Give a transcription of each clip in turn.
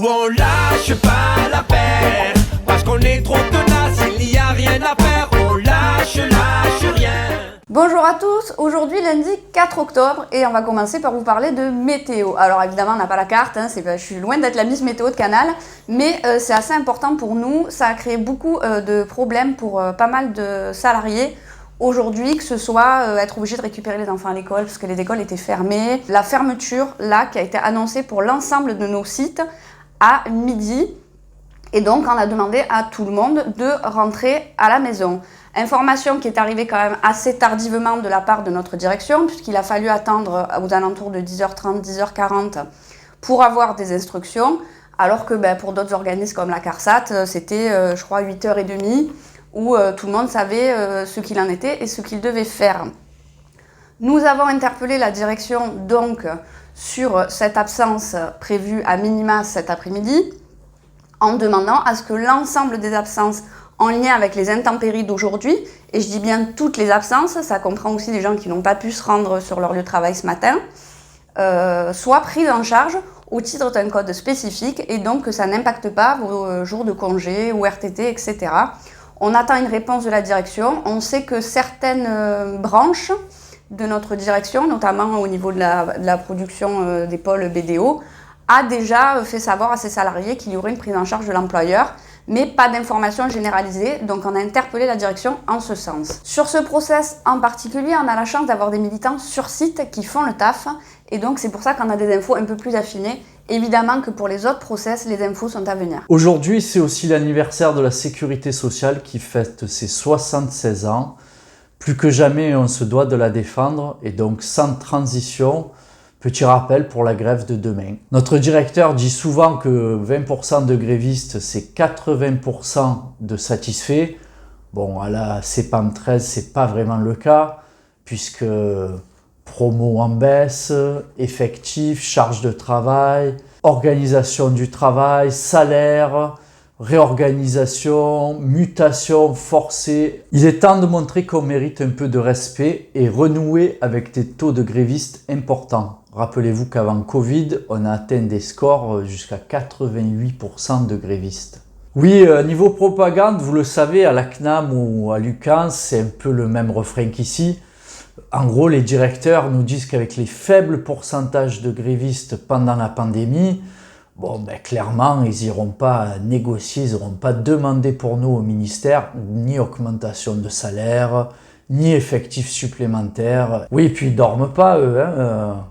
on lâche pas l'affaire, parce qu'on est trop tenace, il n'y a rien à faire, on lâche rien. Bonjour à tous, aujourd'hui lundi 4 octobre et on va commencer par vous parler de météo. Alors évidemment on n'a pas la carte, je suis loin d'être la Miss Météo de Canal, mais c'est assez important pour nous, ça a créé beaucoup de problèmes pour pas mal de salariés. Aujourd'hui, que ce soit être obligé de récupérer les enfants à l'école parce que les écoles étaient fermées, la fermeture là qui a été annoncée pour l'ensemble de nos sites à midi. Et donc, on a demandé à tout le monde de rentrer à la maison. Information qui est arrivée quand même assez tardivement de la part de notre direction, puisqu'il a fallu attendre aux alentours de 10h30, 10h40 pour avoir des instructions, alors que pour d'autres organismes comme la CARSAT, c'était, je crois, 8h30, où tout le monde savait ce qu'il en était et ce qu'il devait faire. Nous avons interpellé la direction donc sur cette absence prévue à minima cet après-midi, en demandant à ce que l'ensemble des absences en lien avec les intempéries d'aujourd'hui, et je dis bien toutes les absences, ça comprend aussi les gens qui n'ont pas pu se rendre sur leur lieu de travail ce matin, soient prises en charge au titre d'un code spécifique et donc que ça n'impacte pas vos jours de congé ou RTT, etc. On attend une réponse de la direction. On sait que certaines branches de notre direction, notamment au niveau de la production des pôles BDO, a déjà fait savoir à ses salariés qu'il y aurait une prise en charge de l'employeur, mais pas d'information généralisée, donc on a interpellé la direction en ce sens. Sur ce process en particulier, on a la chance d'avoir des militants sur site qui font le taf, et donc c'est pour ça qu'on a des infos un peu plus affinées. Évidemment que pour les autres process, les infos sont à venir. Aujourd'hui, c'est aussi l'anniversaire de la Sécurité sociale qui fête ses 76 ans. Plus que jamais, on se doit de la défendre, et donc sans transition, petit rappel pour la grève de demain. Notre directeur dit souvent que 20% de grévistes, c'est 80% de satisfaits. Bon, à la CEPAM 13, c'est pas vraiment le cas, puisque promo en baisse, effectifs, charge de travail, organisation du travail, salaire, réorganisation, mutation forcée. Il est temps de montrer qu'on mérite un peu de respect et renouer avec des taux de grévistes importants. Rappelez-vous qu'avant Covid, on a atteint des scores jusqu'à 88% de grévistes. Oui, niveau propagande, vous le savez, à la CNAM ou à l'UQAM, c'est un peu le même refrain qu'ici. En gros, les directeurs nous disent qu'avec les faibles pourcentages de grévistes pendant la pandémie, clairement, ils n'iront pas négocier, ils n'iront pas demander pour nous au ministère ni augmentation de salaire, ni effectifs supplémentaires. Oui, et puis ils dorment pas eux.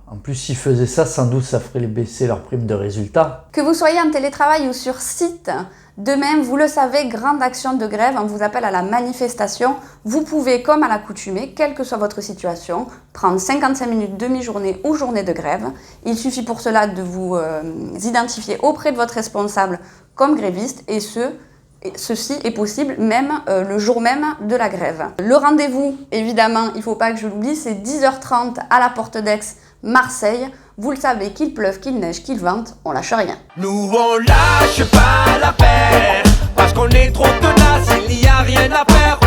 En plus, s'ils faisaient ça, sans doute ça ferait baisser leur prime de résultat. Que vous soyez en télétravail ou sur site, demain, vous le savez, grande action de grève, on vous appelle à la manifestation. Vous pouvez, comme à l'accoutumée, quelle que soit votre situation, prendre 55 minutes, demi-journée ou journée de grève. Il suffit pour cela de vous identifier auprès de votre responsable comme gréviste et ceci est possible même le jour même de la grève. Le rendez-vous, évidemment, il ne faut pas que je l'oublie, c'est 10h30 à la Porte d'Aix, Marseille. Vous le savez, qu'il pleuve, qu'il neige, qu'il vente, on lâche rien. Nous on lâche pas l'affaire, parce qu'on est trop tenace, il n'y a rien à faire.